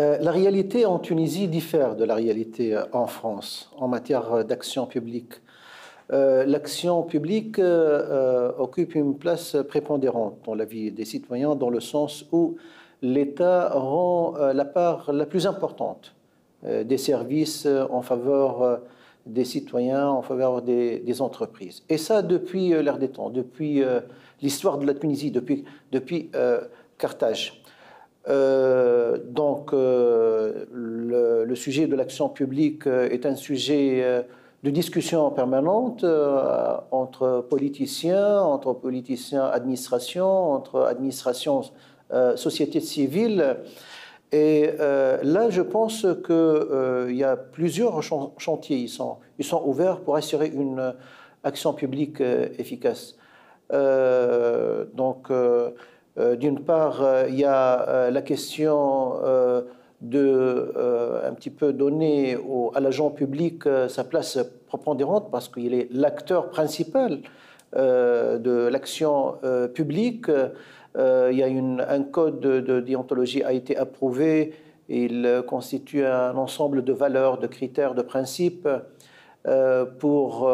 La réalité en Tunisie diffère de la réalité en France en matière d'action publique. L'action publique occupe une place prépondérante dans la vie des citoyens, dans le sens où l'État rend la part la plus importante des services en faveur des citoyens, en faveur des entreprises. Et ça depuis l'ère des temps, depuis l'histoire de la Tunisie, depuis Carthage. Le sujet de l'action publique est un sujet de discussion permanente entre politiciens administration, entre administration, société civile. Et là, je pense qu'il y a plusieurs chantiers. Ils sont ouverts pour assurer une action publique efficace. D'une part, il y a la question de un petit peu donner à l'agent public sa place prépondérante parce qu'il est l'acteur principal de l'action publique. Il y a un code de déontologie a été approuvé. Il constitue un ensemble de valeurs, de critères, de principes pour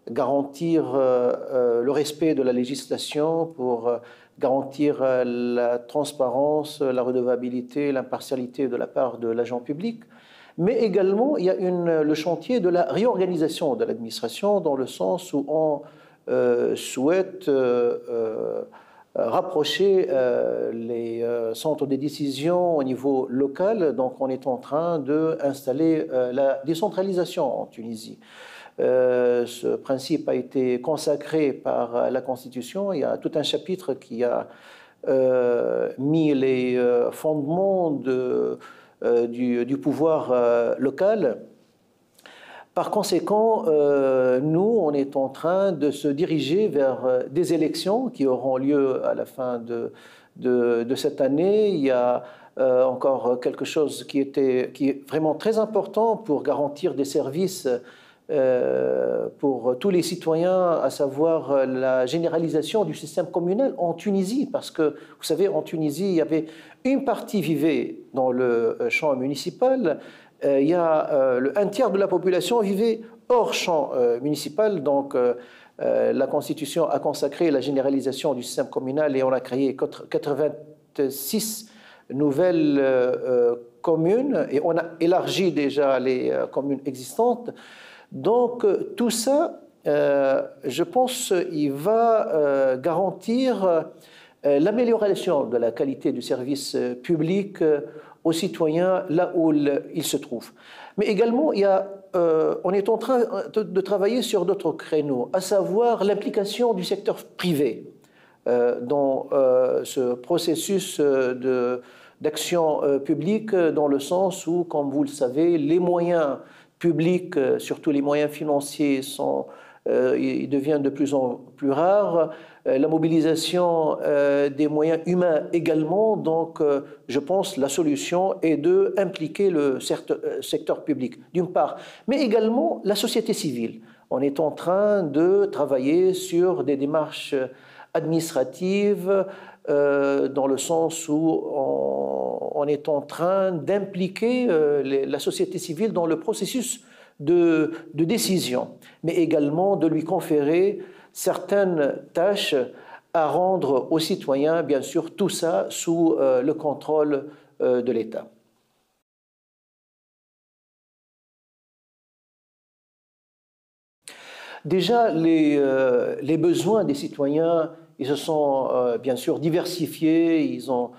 garantir le respect de la législation, pour garantir la transparence, la redevabilité, l'impartialité de la part de l'agent public. Mais également, il y a le chantier de la réorganisation de l'administration dans le sens où on souhaite rapprocher les centres de décision au niveau local. Donc, on est en train d'installer la décentralisation en Tunisie. Ce principe a été consacré par la Constitution. Il y a tout un chapitre qui a mis les fondements du pouvoir local. Par conséquent, nous, on est en train de se diriger vers des élections qui auront lieu à la fin de cette année. Il y a encore quelque chose qui est vraiment très important pour garantir des services pour tous les citoyens, à savoir la généralisation du système communal en Tunisie. Parce que, vous savez, en Tunisie, il y avait une partie vivait dans le champ municipal. Il y a un tiers de la population vivait hors champ municipal. Donc, la Constitution a consacré la généralisation du système communal et on a créé 86 nouvelles communes et on a élargi déjà les communes existantes. Donc, tout ça, je pense, il va garantir l'amélioration de la qualité du service public aux citoyens là où ils se trouvent. Mais également, on est en train de travailler sur d'autres créneaux, à savoir l'implication du secteur privé dans ce processus d'action publique, dans le sens où, comme vous le savez, les moyens publics, surtout les moyens financiers, ils deviennent de plus en plus rares. La mobilisation des moyens humains également. Donc, je pense que la solution est d'impliquer le secteur public, d'une part, mais également la société civile. On est en train de travailler sur des démarches administratives dans le sens où on est en train d'impliquer la société civile dans le processus de décision, mais également de lui conférer certaines tâches à rendre aux citoyens, bien sûr, tout ça sous le contrôle de l'État. Déjà, les besoins des citoyens, ils se sont bien sûr diversifiés, ils ont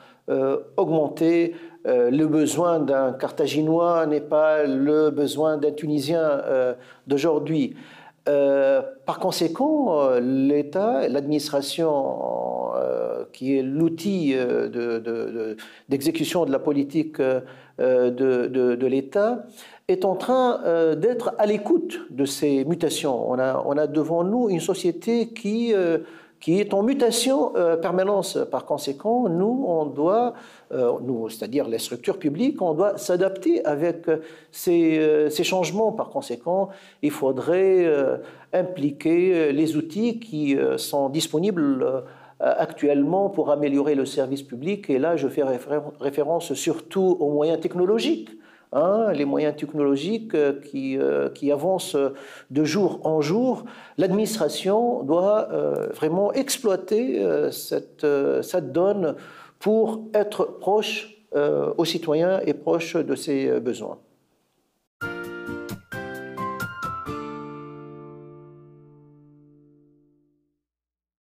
augmenté. Le besoin d'un Carthaginois n'est pas le besoin d'un Tunisien d'aujourd'hui. Par conséquent, l'État, l'administration, qui est l'outil d'exécution de la politique de l'État, est en train d'être à l'écoute de ces mutations. On a devant nous une société qui est en mutation permanente. Par conséquent, nous, on doit, c'est-à-dire les structures publiques, on doit s'adapter avec ces changements. Par conséquent, il faudrait impliquer les outils qui sont disponibles actuellement pour améliorer le service public. Et là, je fais référence surtout aux moyens technologiques. Les moyens technologiques qui avancent de jour en jour. L'administration doit vraiment exploiter cette donne pour être proche aux citoyens et proche de ses besoins.